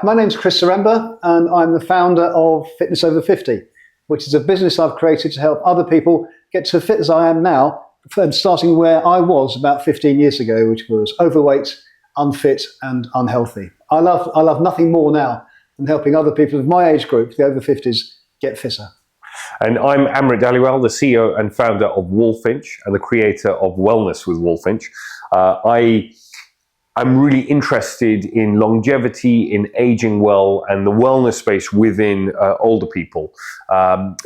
my name's Chris Saremba, and I'm the founder of Fitness Over 50, which is a business I've created to help other people get to fit as I am now, starting where I was about 15 years ago, which was overweight, unfit, and unhealthy. I love nothing more now than helping other people of my age group, the over 50s, get fitter. And I'm Amrit Dhaliwal, the CEO and founder of Wolfinch and the creator of Wellness with Wolfinch. I'm really interested in longevity, in aging well, and the wellness space within older people. And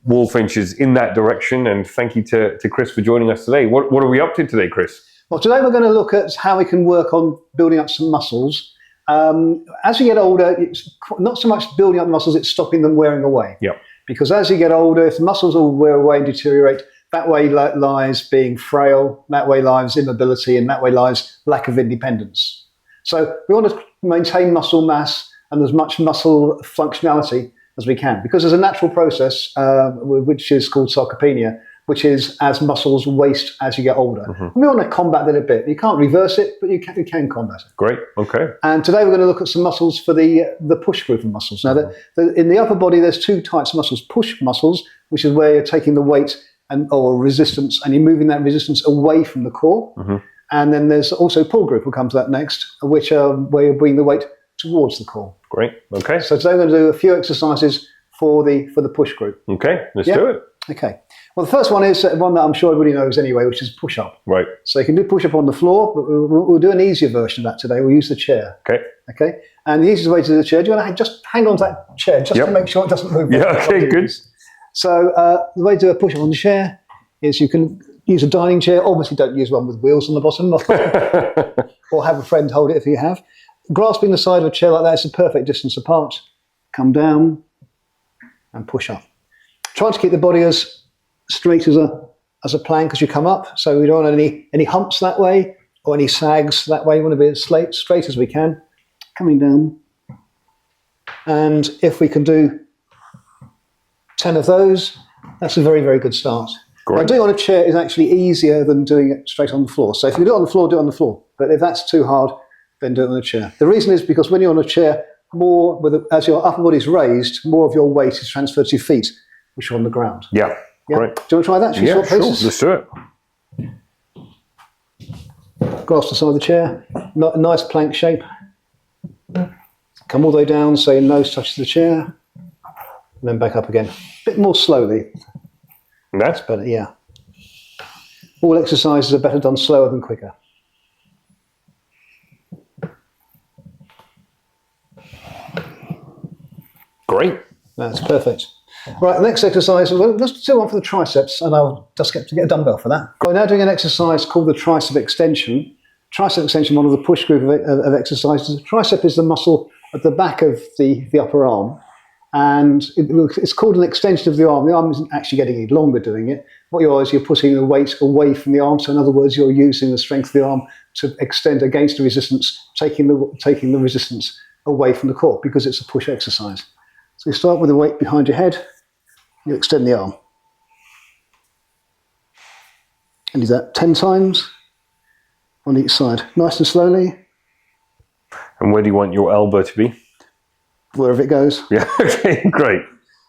Wolfinch is in that direction. And thank you to Chris for joining us today. What are we up to today, Chris? Well, today we're going to look at how we can work on building up some muscles. As you get older, it's not so much building up muscles, it's stopping them wearing away. Yep. Because as you get older, if the muscles all wear away and deteriorate, that way lies being frail, that way lies immobility, and that way lies lack of independence. So we want to maintain muscle mass and as much muscle functionality as we can, because there's a natural process which is called sarcopenia, which is as muscles waste as you get older. Mm-hmm. We want to combat that a bit. You can't reverse it, but you can combat it. Great, okay. And today we're going to look at some muscles for the push group of muscles. Now, in the upper body, there's two types of muscles. Push muscles, which is where you're taking the weight or resistance, and you're moving that resistance away from the core. Mm-hmm. And then there's also pull group, we'll come to that next, which are where you're bringing the weight towards the core. Great, okay. So today we're going to do a few exercises for the push group. Okay, let's do it. Okay. Well, the first one is one that I'm sure everybody knows anyway, which is push-up. Right. So you can do push-up on the floor, but we'll do an easier version of that today. We'll use the chair. Okay. Okay. And the easiest way to do the chair, do you want to just hang on to that chair just to make sure it doesn't move? Yeah, okay, good. So the way to do a push-up on the chair is you can use a dining chair. Obviously, don't use one with wheels on the bottom. Or have a friend hold it if you have. Grasping the side of a chair like that is a perfect distance apart. Come down and push up. Try to keep the body as straight as a plank as you come up. So we don't want any humps that way or any sags that way. We want to be as straight as we can. Coming down. And if we can do 10 of those, that's a very, very good start. Now, doing it on a chair is actually easier than doing it straight on the floor. So if you do it on the floor, do it on the floor. But if that's too hard, then do it on a chair. The reason is because when you're on a chair, as your upper body is raised, more of your weight is transferred to your feet, which are on the ground. Yeah, great. Do you want to try that? Yeah, sure. Let's do it. Grasp the side of the chair. A nice plank shape. Come all the way down so your nose touches the chair. And then back up again. A bit more slowly. That's better, yeah. All exercises are better done slower than quicker. Great. That's perfect. Right, the next exercise, let's do one for the triceps, and I'll just get a dumbbell for that. We're now doing an exercise called the tricep extension. Tricep extension, one of the push group of exercises. The tricep is the muscle at the back of the upper arm, and it's called an extension of the arm. The arm isn't actually getting any longer doing it. What you are is you're putting the weight away from the arm, so in other words, you're using the strength of the arm to extend against the resistance, taking the resistance away from the core, because it's a push exercise. So you start with the weight behind your head, you extend the arm. And do that 10 times on each side, nice and slowly. And where do you want your elbow to be? Wherever it goes. Yeah, okay, great.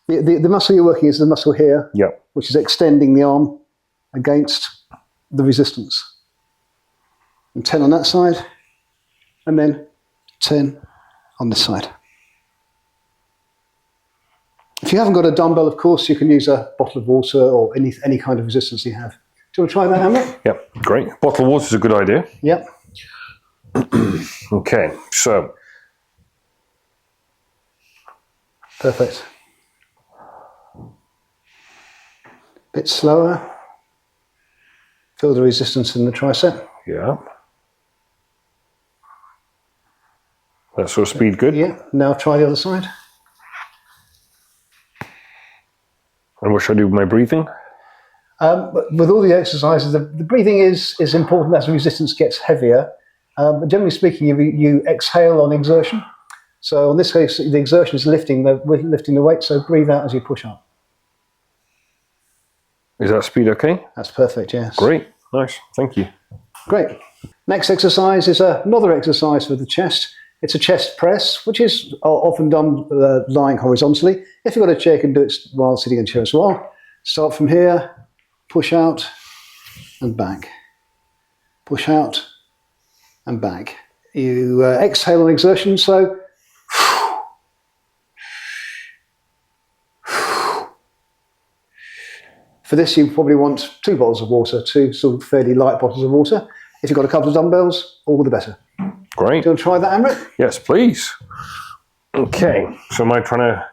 The muscle you're working is the muscle here, which is extending the arm against the resistance. And 10 on that side, and then 10 on this side. If you haven't got a dumbbell, of course, you can use a bottle of water or any kind of resistance you have. Do you want to try that, Hamlet? Yep, great. Bottle of water is a good idea. Yep. Okay, so. Perfect. Bit slower. Feel the resistance in the tricep. Yeah. That sort of speed good? Yeah. Now try the other side. And what should I do with my breathing? With all the exercises, the breathing is important as the resistance gets heavier. But generally speaking, you exhale on exertion. So in this case, the exertion is lifting the weight, so breathe out as you push up. Is that speed okay? That's perfect, yes. Great, nice, thank you. Great. Next exercise is another exercise for the chest. It's a chest press, which is often done lying horizontally. If you've got a chair, you can do it while sitting in a chair as well. Start from here, push out and back. Push out and back. You exhale on exertion, so for this you probably want 2 bottles of water, 2 sort of fairly light bottles of water. If you've got a couple of dumbbells, all the better. Great. Do you want to try that, Amrit? Yes, please. Okay, so am I trying to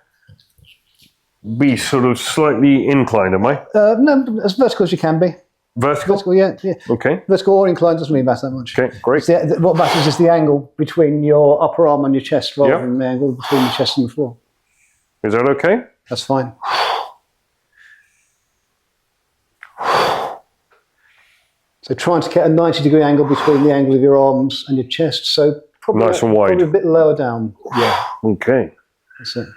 be sort of slightly inclined, am I? No, as vertical as you can be. Vertical? Vertical, yeah. Okay. Vertical or inclined doesn't really matter that much. Okay, great. What matters is the angle between your upper arm and your chest rather than the angle between your chest and the floor. Is that okay? That's fine. So trying to get a 90-degree angle between the angle of your arms and your chest. So probably, nice and wide. Probably a bit lower down. Yeah. Okay. That's it.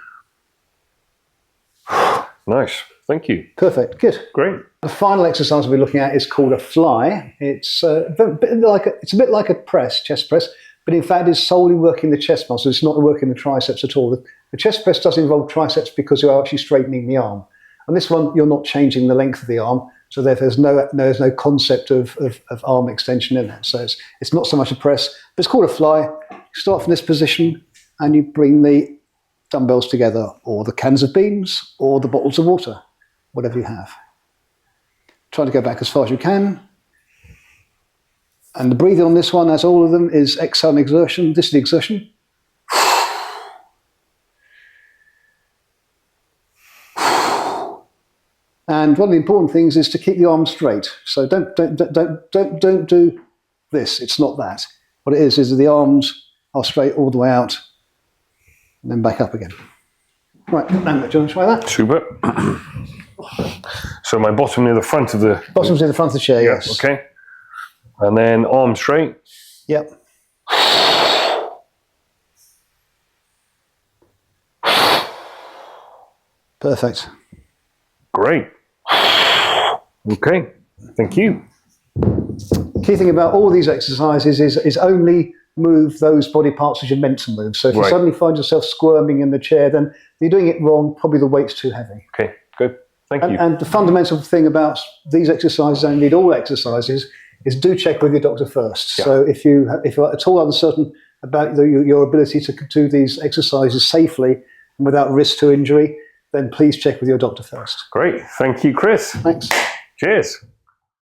Nice. Thank you. Perfect. Good. Great. The final exercise we're looking at is called a fly. It's a bit like a press, chest press, but in fact it's solely working the chest muscles. It's not working the triceps at all. The chest press does involve triceps because you're actually straightening the arm. On this one, you're not changing the length of the arm, so therefore there's no concept of arm extension in it. So it's not so much a press, but it's called a fly. You start from this position and you bring the dumbbells together, or the cans of beans, or the bottles of water, whatever you have. Try to go back as far as you can. And the breathing on this one, as all of them, is exhale and exertion. This is the exertion. And one of the important things is to keep the arms straight. So don't do this. It's not that. What it is that the arms are straight all the way out, and then back up again. Right, now, do you want to try that? Super. So my bottom near the front of the... Bottom's in the front of the chair, yes. Okay. And then arm straight. Yep. Perfect. Great. Okay. Thank you. Key thing about all these exercises is only move those body parts as you're meant to move. So if you suddenly find yourself squirming in the chair, then you're doing it wrong. Probably the weight's too heavy. Okay, good. Thank you. And the fundamental thing about these exercises, and indeed all exercises, is do check with your doctor first. Yeah. So if you're at all uncertain about your ability to do these exercises safely and without risk to injury, then please check with your doctor first. Great. Thank you, Chris. Thanks. Cheers.